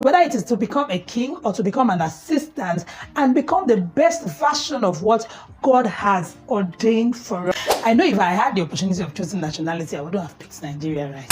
Whether it is to become a king or to become an assistant and become the best version of what God has ordained for us. I know if I had the opportunity of choosing nationality, I wouldn't have picked Nigeria, right?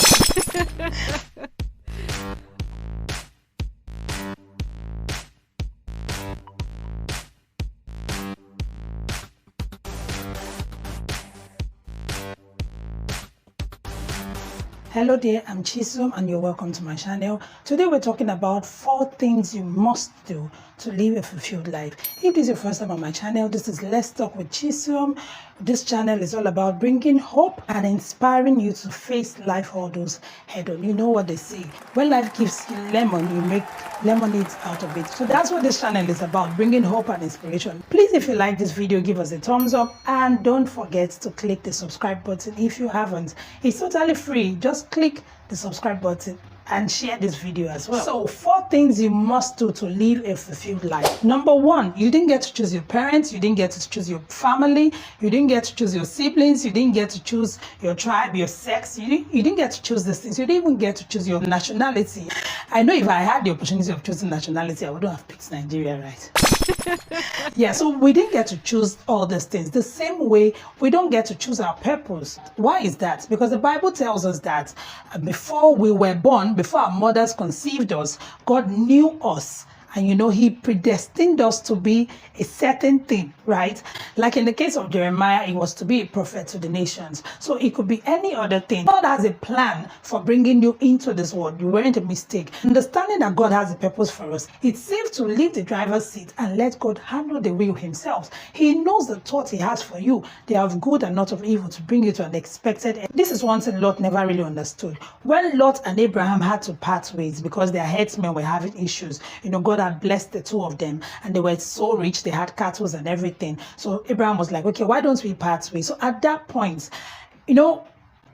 Hello there, I'm Chisom and you're welcome to my channel. Today we're talking about 4 things you must do to live a fulfilled life. If this is your first time on my channel, this is Let's Talk with Chisom. This channel is all about bringing hope and inspiring you to face life hurdles head on. You know what they say, when life gives you lemon, you make lemonade out of it. So that's what this channel is about, bringing hope and inspiration. Please, if you like this video, give us a thumbs up and don't forget to click the subscribe button if you haven't. It's totally free. Just click the subscribe button and share this video as well. So 4 things you must do to live a fulfilled life. Number 1, you didn't get to choose your parents, you didn't get to choose your family, you didn't get to choose your siblings, you didn't get to choose your tribe, your sex, you didn't get to choose these things, you didn't even get to choose your nationality. I know if I had the opportunity of choosing nationality, I wouldn't have picked Nigeria, right? Yeah, so we didn't get to choose all these things. The same way we don't get to choose our purpose. Why is that? Because the Bible tells us that before we were born, before our mothers conceived us, God knew us. And he predestined us to be a certain thing, right? Like in the case of Jeremiah, it was to be a prophet to the nations. So it could be any other thing. God has a plan for bringing you into this world. You weren't a mistake. Understanding that God has a purpose for us, it's safe to leave the driver's seat and let God handle the wheel himself. He knows the thoughts he has for you. They are of good and not of evil, to bring you to an expected end. This is one thing Lot never really understood. When Lot and Abraham had to part ways because their herdsmen were having issues, God had blessed the 2 of them and they were so rich, they had cattle and everything. So Abraham was like, okay, why don't we part ways? So at that point,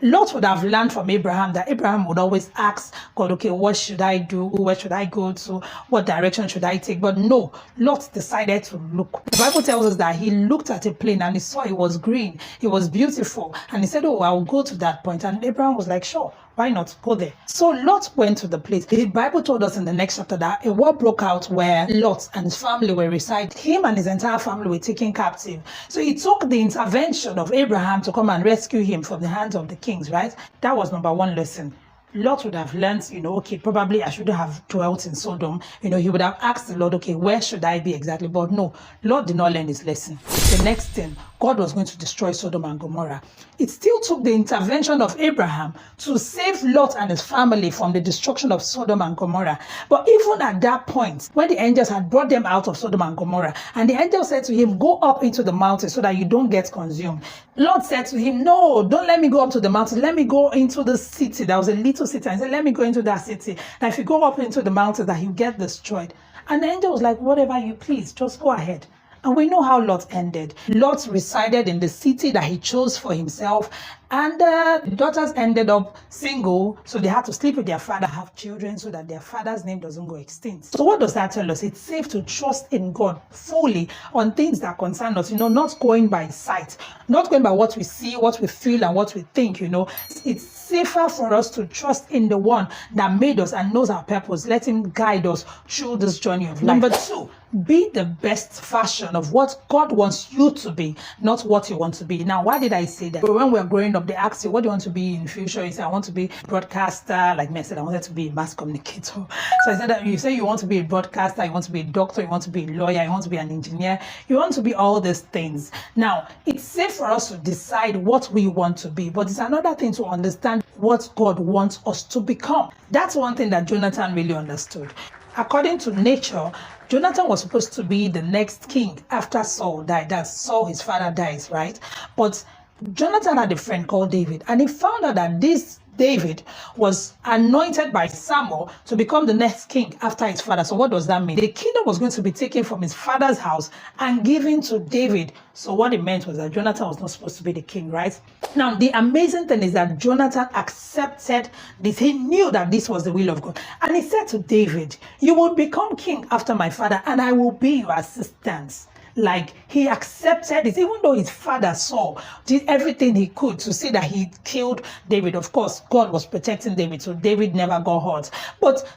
Lot would have learned from Abraham that Abraham would always ask God, okay, what should I do? Where should I go to? What direction should I take? But no, Lot decided to look. The Bible tells us that he looked at a plain and he saw it was green. It was beautiful. And he said, oh, I'll go to that point. And Abraham was like, sure. Why not go there? So Lot went to the place. The Bible told us in the next chapter that a war broke out where Lot and his family were residing. Him and his entire family were taken captive. So it took the intervention of Abraham to come and rescue him from the hands of the kings, right? That was number 1 lesson. Lot would have learned, okay, probably I shouldn't have dwelt in Sodom. He would have asked the Lord, okay, where should I be exactly? But no, Lot did not learn his lesson. The next thing, God was going to destroy Sodom and Gomorrah. It still took the intervention of Abraham to save Lot and his family from the destruction of Sodom and Gomorrah. But even at that point, when the angels had brought them out of Sodom and Gomorrah, and the angel said to him, go up into the mountain so that you don't get consumed. Lot said to him, no, don't let me go up to the mountain. Let me go into the city. There was a little city. And he said, let me go into that city. And if you go up into the mountain, that you get destroyed. And the angel was like, whatever you please, just go ahead. And we know how Lot ended. Lot resided in the city that he chose for himself. And the daughters ended up single, so they had to sleep with their father, have children, so that their father's name doesn't go extinct. So what does that tell us? It's safe to trust in God fully on things that concern us, not going by sight, not going by what we see, what we feel, and what we think, It's safer for us to trust in the one that made us and knows our purpose. Let him guide us through this journey of life. Number 2, be the best version of what God wants you to be, not what you want to be. Now, why did I say that? When we're growing up, they ask you, what do you want to be in the future? You say, I want to be a broadcaster. Like me, I said, I wanted to be a mass communicator. So I said that you say you want to be a broadcaster, you want to be a doctor, you want to be a lawyer, you want to be an engineer, you want to be all these things. Now, it's safe for us to decide what we want to be, but it's another thing to understand what God wants us to become. That's one thing that Jonathan really understood. According to nature, Jonathan was supposed to be the next king after Saul died. That Saul, his father, dies, right? But Jonathan had a friend called David, and he found out that this David was anointed by Samuel to become the next king after his father. So what does that mean? The kingdom was going to be taken from his father's house and given to David. So what it meant was that Jonathan was not supposed to be the king, right? Now, the amazing thing is that Jonathan accepted this. He knew that this was the will of God. And he said to David, you will become king after my father, and I will be your assistant. Like, he accepted it, even though his father Saul did everything he could to see that he killed David. Of course, God was protecting David, so David never got hurt. But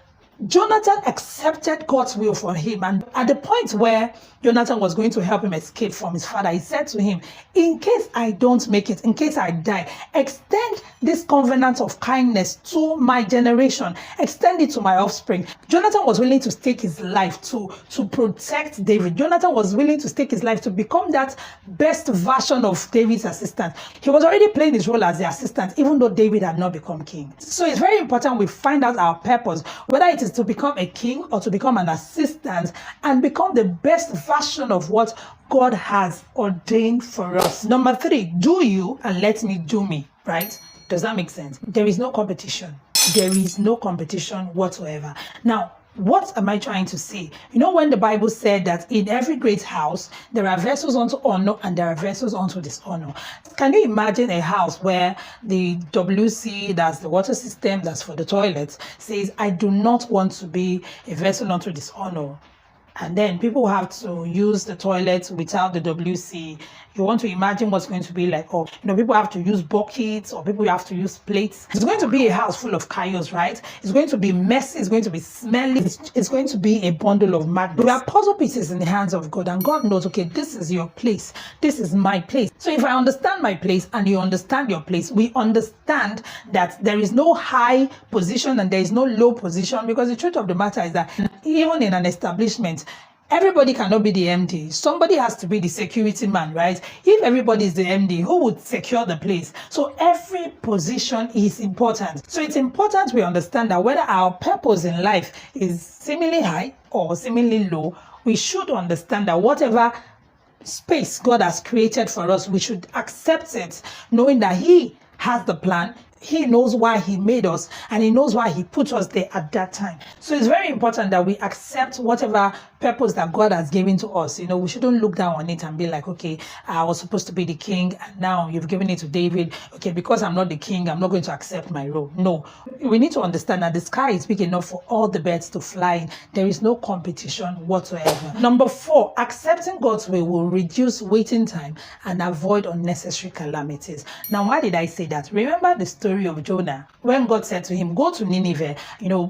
Jonathan accepted God's will for him. And at the point where Jonathan was going to help him escape from his father, he said to him, in case I don't make it, in case I die, extend this covenant of kindness to my generation, extend it to my offspring. Jonathan was willing to stake his life to protect David. Jonathan was willing to stake his life to become that best version of David's assistant. He was already playing his role as the assistant, even though David had not become king. So it's very important we find out our purpose, whether it is to become a king or to become an assistant, and become the best version of what God has ordained for us. Number 3, do you and let me do me, right? Does that make sense? There is no competition. There is no competition whatsoever. Now, what am I trying to say? You know, when the Bible said that in every great house, there are vessels unto honor and there are vessels unto dishonor. Can you imagine a house where the WC, that's the water system, that's for the toilets, says, I do not want to be a vessel unto dishonor? And then people have to use the toilet without the WC. You want to imagine what's going to be like. Or, people have to use buckets, or people have to use plates. It's going to be a house full of chaos, right? It's going to be messy. It's going to be smelly. It's going to be a bundle of madness. We are puzzle pieces in the hands of God, and God knows, okay, this is your place. This is my place. So if I understand my place and you understand your place, we understand that there is no high position and there is no low position, because the truth of the matter is that even in an establishment, everybody cannot be the MD. Somebody has to be the security man, right? If everybody is the MD, who would secure the place? So every position is important. So it's important we understand that whether our purpose in life is seemingly high or seemingly low, we should understand that whatever space God has created for us, we should accept it, knowing that He has the plan. He knows why He made us, and He knows why He put us there at that time. So it's very important that we accept whatever purpose that God has given to us. We shouldn't look down on it and be like, okay, I was supposed to be the king, and now you've given it to David. Okay, because I'm not the king, I'm not going to accept my role. No, we need to understand that the sky is big enough for all the birds to fly in. There is no competition whatsoever. Number 4, accepting God's will reduce waiting time and avoid unnecessary calamities. Now, why did I say that? Remember the story of Jonah, when God said to him, go to Nineveh,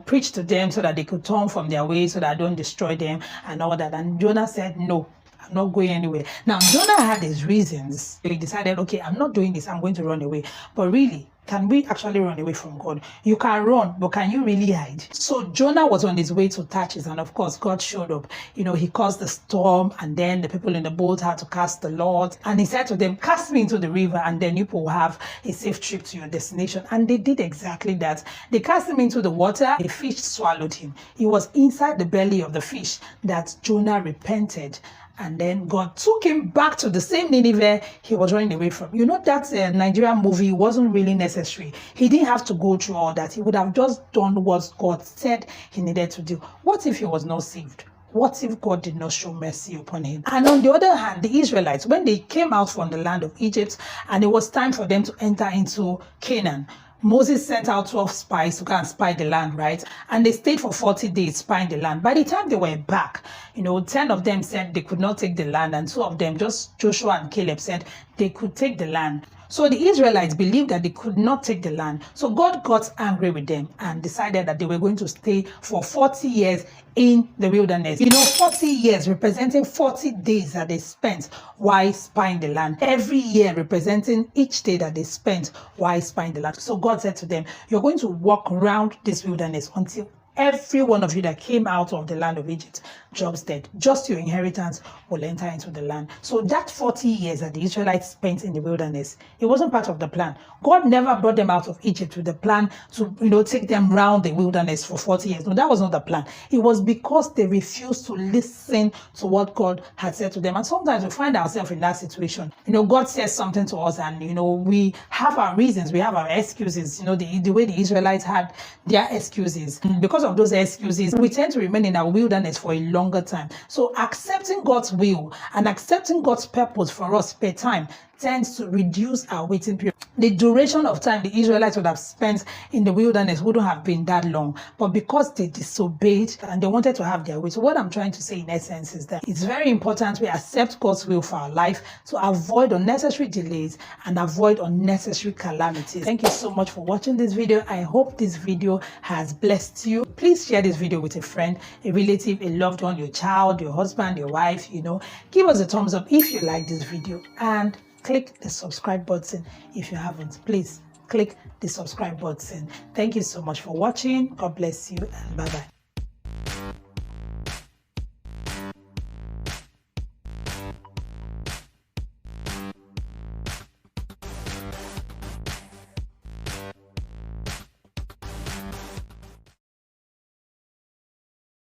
preach to them so that they could turn from their ways, so that I don't destroy them and all that. And Jonah said, no, I'm not going anywhere. Now, Jonah had his reasons. He decided, okay, I'm not doing this, I'm going to run away. But really, can we actually run away from God? You can run, but can you really hide? So Jonah was on his way to Tarshish, and of course, God showed up. He caused the storm, and then the people in the boat had to cast the lot. And He said to them, cast me into the river, and then you will have a safe trip to your destination. And they did exactly that. They cast him into the water. A fish swallowed him. It was inside the belly of the fish that Jonah repented. And then God took him back to the same Nineveh he was running away from. That Nigerian movie wasn't really necessary. He didn't have to go through all that. He would have just done what God said he needed to do. What if he was not saved? What if God did not show mercy upon him? And on the other hand, the Israelites, when they came out from the land of Egypt and it was time for them to enter into Canaan, Moses sent out 12 spies to go and spy the land, right? And they stayed for 40 days spying the land. By the time they were back, 10 of them said they could not take the land, and 2 of them, just Joshua and Caleb, said they could take the land. So the Israelites believed that they could not take the land. So God got angry with them and decided that they were going to stay for 40 years in the wilderness. 40 years representing 40 days that they spent while spying the land. Every year representing each day that they spent while spying the land. So God said to them, you're going to walk around this wilderness until every one of you that came out of the land of Egypt drops dead. Just your inheritance will enter into the land. So that 40 years that the Israelites spent in the wilderness, it wasn't part of the plan. God never brought them out of Egypt with the plan to, take them around the wilderness for 40 years. No, that was not the plan. It was because they refused to listen to what God had said to them. And sometimes we find ourselves in that situation. God says something to us, and, we have our reasons, we have our excuses. The way the Israelites had their excuses. Because of those excuses, we tend to remain in our wilderness for a longer time. So accepting God's will and accepting God's purpose for us per time tends to reduce our waiting period. The duration of time the Israelites would have spent in the wilderness wouldn't have been that long, but because they disobeyed and they wanted to have their way. So what I'm trying to say in essence is that it's very important we accept God's will for our life to avoid unnecessary delays and avoid unnecessary calamities. Thank you so much for watching this video. I hope this video has blessed you. Please share this video with a friend, a relative, a loved one, your child, your husband, your wife, Give us a thumbs up if you like this video, and click the subscribe button if you haven't. Please click the subscribe button. Thank you so much for watching. God bless you, and bye-bye.